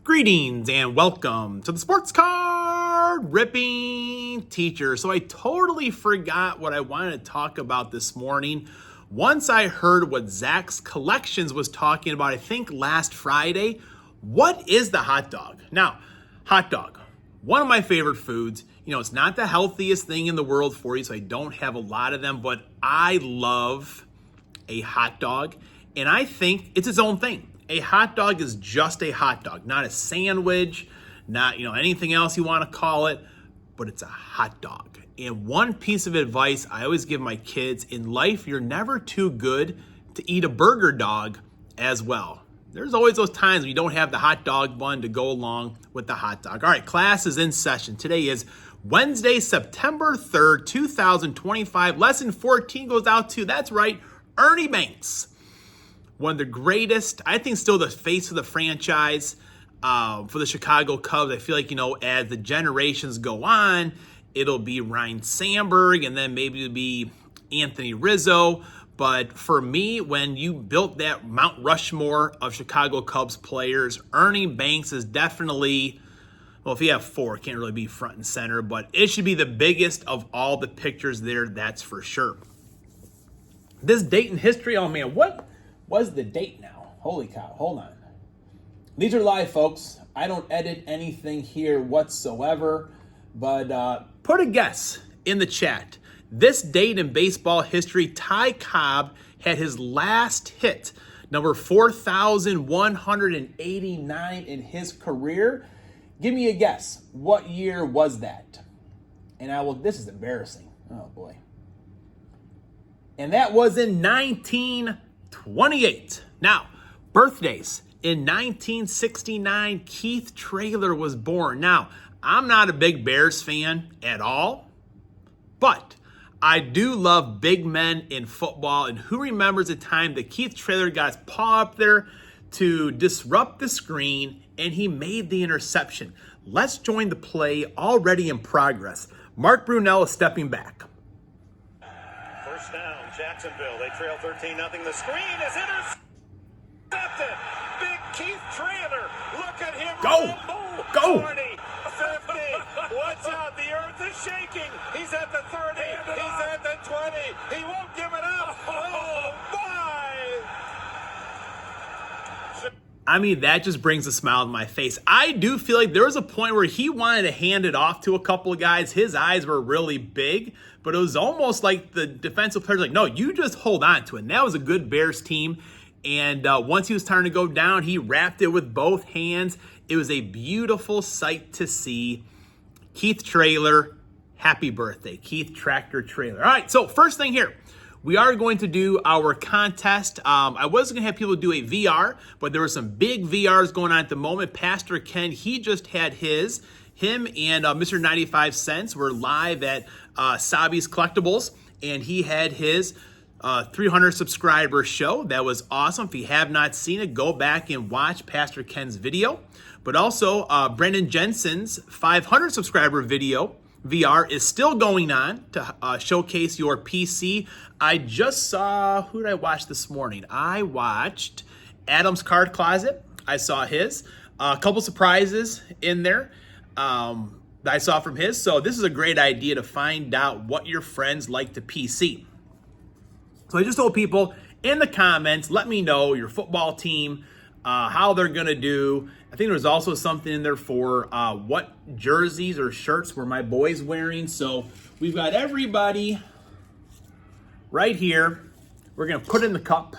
Greetings and welcome to the Sports Card Ripping Teacher. So I totally forgot what I wanted to talk about this morning. Once I heard what Zach's Collections was talking about, I think last Friday, what is the hot dog? Now, hot dog, one of my favorite foods. You know, it's not the healthiest thing in the world for you, so I don't have a lot of them, but I love a hot dog, and I think it's its own thing. A hot dog is just a hot dog, not a sandwich, not anything else you want to call it, but it's a hot dog. And one piece of advice I always give my kids, in life, you're never too good to eat a burger dog as well. There's always those times when you don't have the hot dog bun to go along with the hot dog. All right, class is in session. Today is Wednesday, September 3rd, 2025. Lesson 14 goes out to, that's right, Ernie Banks. One of the greatest, I think still the face of the franchise for the Chicago Cubs. I feel like, as the generations go on, it'll be Ryne Sandberg and then maybe it'll be Anthony Rizzo. But for me, when you built that Mount Rushmore of Chicago Cubs players, Ernie Banks is definitely, well, if you have four, it can't really be front and center, but it should be the biggest of all the pictures there, that's for sure. This date in history, oh man, what was the date now? Holy cow, hold on. These are live, folks. I don't edit anything here whatsoever, but put a guess in the chat. This date in baseball history, Ty Cobb had his last hit, number 4,189 in his career. Give me a guess. What year was that? And this is embarrassing. Oh boy. And that was in 1928. Now, birthdays. In 1969, Keith Traylor was born. Now, I'm not a big Bears fan at all, but I do love big men in football. And who remembers the time that Keith Traylor got his paw up there to disrupt the screen and he made the interception? Let's join the play already in progress. Mark Brunell is stepping back. First down, Jacksonville. They trail 13-0. The screen is intercepted. Big Keith Traylor. Look at him. Go. Go. 40, 50. Watch out. The earth is shaking. He's at the 30. He's at the 20. He won't give it up. Oh, my. I mean, that just brings a smile to my face. I do feel like there was a point where he wanted to hand it off to a couple of guys. His eyes were really big, but it was almost like the defensive players like, no, you just hold on to it. And that was a good Bears team. And once he was starting to go down, he wrapped it with both hands. It was a beautiful sight to see. Keith Traylor, happy birthday. Keith Tractor Traylor. All right, so first thing here. We are going to do our contest. I was going to have people do a VR, but there were some big VRs going on at the moment. Pastor Ken, he just had his. Him and Mr. 95 Cents were live at Sabi's Collectibles, and he had his 300 subscriber show. That was awesome. If you have not seen it, go back and watch Pastor Ken's video. But also, Brendan Jensen's 500 subscriber video VR is still going on to showcase your PC. I just saw, who did I watch this morning? I watched Adam's Card Closet. I saw his. A couple surprises in there that I saw from his. So this is a great idea to find out what your friends like to PC. So I just told people in the comments, let me know your football team, how they're going to do. I think there was also something in there for what jerseys or shirts were my boys wearing. So we've got everybody right here. We're going to put in the cup,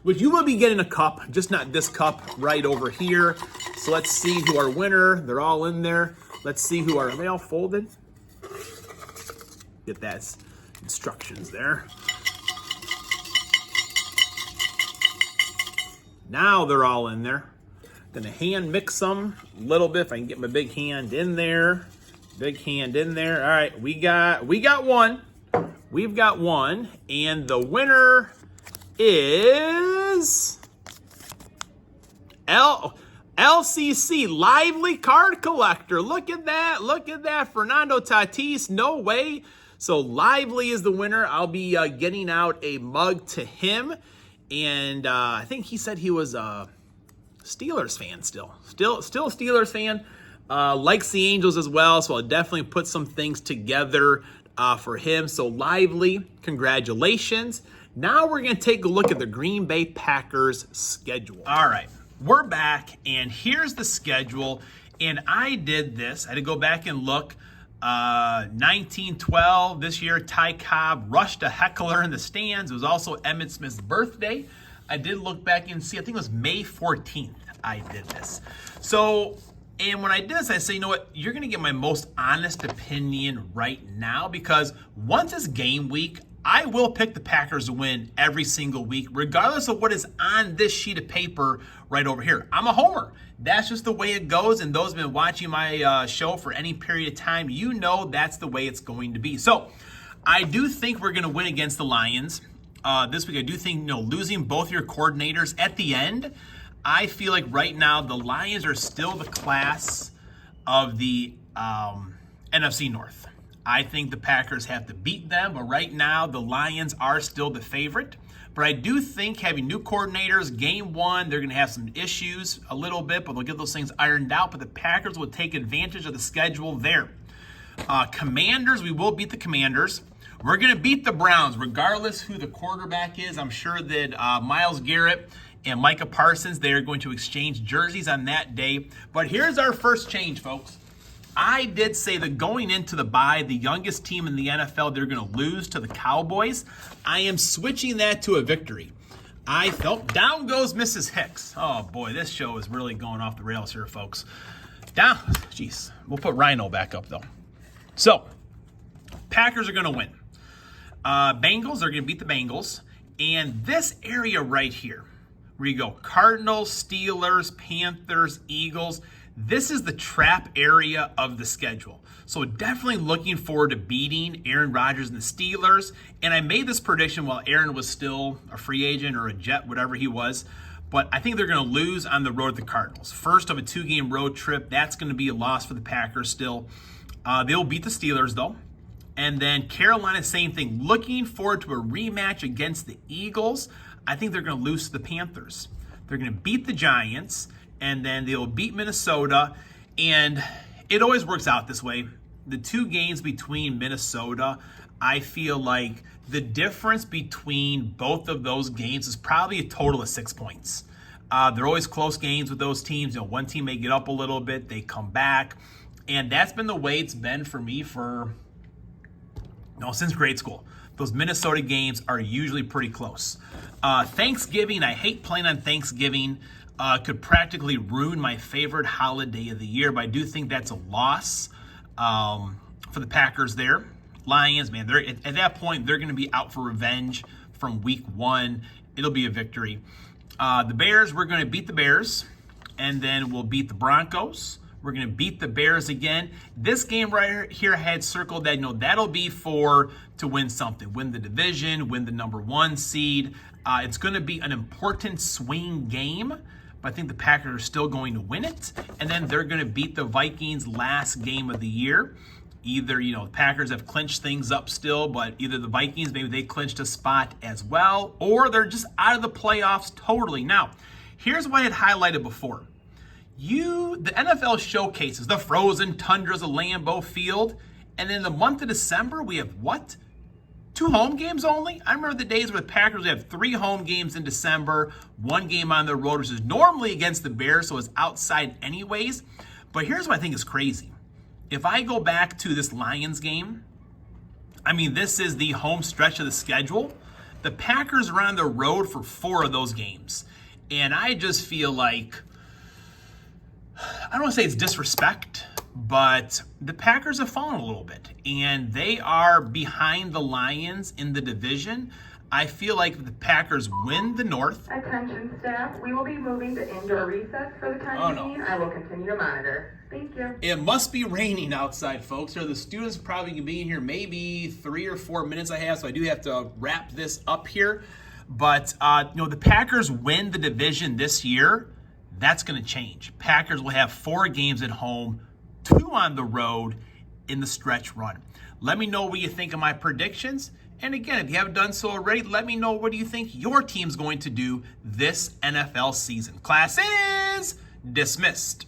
which you will be getting a cup, just not this cup right over here. So let's see who our winner. They're all in there. Let's see who are they all folded? Get that instructions there. Now they're all in there. Gonna hand mix them a little bit if I can get my big hand in there. Big hand in there. All right, we got one. We've got one, and the winner is LCC, Lively Card Collector. Look at that. Look at that. Fernando Tatis. No way. So Lively is the winner. I'll be getting out a mug to him. And I think he said he was Steelers fan still a Steelers fan. Likes the Angels as well, so I'll definitely put some things together for him. So Lively, congratulations. Now we're going to take a look at the Green Bay Packers schedule. All right, we're back, and here's the schedule. And I did this. I had to go back and look. 1912, this year, Ty Cobb rushed a heckler in the stands. It was also Emmitt Smith's birthday. I did look back and see, I think it was May 14th I did this. So, and when I did this, I say, you know what, you're going to get my most honest opinion right now, because once it's game week, I will pick the Packers to win every single week, regardless of what is on this sheet of paper right over here. I'm a homer. That's just the way it goes, and those who have been watching my show for any period of time, you know that's the way it's going to be. So I do think we're going to win against the Lions this week. I do think, losing both your coordinators at the end, I feel like right now the Lions are still the class of the NFC North. I think the Packers have to beat them, but right now the Lions are still the favorite. But I do think having new coordinators, game one, they're going to have some issues a little bit, but they'll get those things ironed out. But the Packers will take advantage of the schedule there. Commanders, we will beat the Commanders. We're going to beat the Browns, regardless who the quarterback is. I'm sure that Myles Garrett and Micah Parsons, they're going to exchange jerseys on that day. But here's our first change, folks. I did say that going into the bye, the youngest team in the NFL, they're going to lose to the Cowboys. I am switching that to a victory. I felt down goes Mrs. Hicks. Oh boy, this show is really going off the rails here, folks. Down, jeez. We'll put Rhino back up though. So, Packers are going to win. Bengals are going to beat the Bengals. And this area right here, where you go Cardinals, Steelers, Panthers, Eagles, this is the trap area of the schedule. So definitely looking forward to beating Aaron Rodgers and the Steelers. And I made this prediction while Aaron was still a free agent or a Jet, whatever he was. But I think they're going to lose on the road to the Cardinals. First of a 2-game road trip. That's going to be a loss for the Packers still. They'll beat the Steelers, though. And then Carolina, same thing. Looking forward to a rematch against the Eagles. I think they're going to lose to the Panthers. They're going to beat the Giants. And then they'll beat Minnesota. And it always works out this way. The 2 games between Minnesota, I feel like the difference between both of those games is probably a total of 6 points. They're always close games with those teams. One team may get up a little bit, they come back. And that's been the way it's been for me since grade school. Those Minnesota games are usually pretty close. Thanksgiving, I hate playing on Thanksgiving. Could practically ruin my favorite holiday of the year, but I do think that's a loss for the Packers there. Lions, man, they're at that point, they're going to be out for revenge from week 1. It'll be a victory. The Bears, we're going to beat the Bears, and then we'll beat the Broncos. We're going to beat the Bears again. This game right here, I had circled that, that'll be to win something. Win the division, win the number 1 seed. It's going to be an important swing game. But I think the Packers are still going to win it. And then they're going to beat the Vikings last game of the year. Either, the Packers have clinched things up still, but either the Vikings, maybe they clinched a spot as well, or they're just out of the playoffs totally. Now, here's what I had highlighted before. The NFL showcases the frozen tundras of Lambeau Field. And in the month of December, we have what? 2 home games only? I remember the days where the Packers have 3 home games in December, 1 game on the road, which is normally against the Bears, so it's outside anyways. But here's what I think is crazy. If I go back to this Lions game, this is the home stretch of the schedule. The Packers are on the road for 4 of those games. And I just feel like, I don't want to say it's disrespect, but the Packers have fallen a little bit, and they are behind the Lions in the division. I feel like if the Packers win the North. Attention staff, we will be moving to indoor recess for the time being. I will continue to monitor. Thank you. It must be raining outside, folks. Or the students probably can be in here maybe 3 or 4 minutes I have, so I do have to wrap this up here. But, the Packers win the division this year. That's going to change. Packers will have 4 games at home, 2 on the road in the stretch run. Let me know what you think of my predictions. And again, if you haven't done so already, let me know what do you think your team's going to do this NFL season. Class is is dismissed.